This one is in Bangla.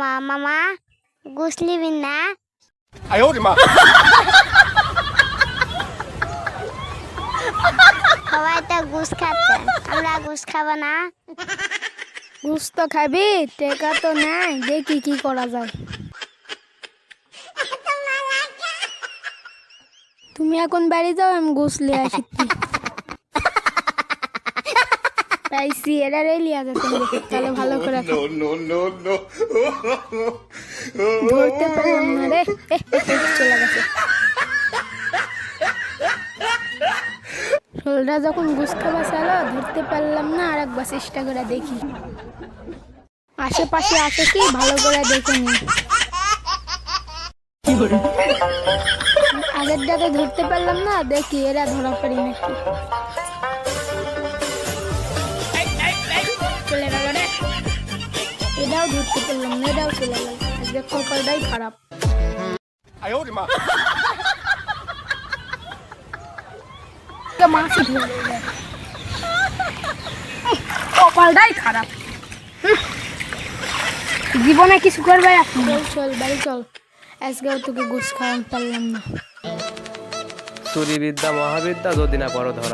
মামা মামা ঘুষ নিবিন না? 哎呦我的妈！ সবাই তো ঘুষ খাচ্ছে, আমরা ঘুষ খাবো না? ঘুষ তো খাবি, টাকা তো নাই, দেখি কি করা যায়। তুমি এখন বাড়ি যাও, আমি ঘুষ লিয়ে আসি। পাইছি, এরা লিয়া যেতে হবে। চলো ভালো করে খাও। No no no ধরতে পারলাম না রে, চলে গেছে। শোলরা যখন ঘুষ খাওয়া চালো, ধরতে পারলাম না, আর একবার চেষ্টা করে দেখি। আশেপাশে আছে কি ভালো করে দেখে নি। আগেরটাতে ধরতে পারলাম না, দেখি এরা ধরা পারি নাকি। চলে গেল রে, এটাও ধরতে পারলাম না, এটাও চলে গেল। আজকে কপালটাই খারাপ। 哎呦我的妈！ মাছি ধরে গেল। কপালটাই খারাপ। জীবনে কিছু করবে এখন। চল বাড়ি চল, আজকেও তোকে ঘুষ খাওয়াতে পারলাম না। চুরি বিদ্যা মহাবিদ্যা যদি না করো ধরা।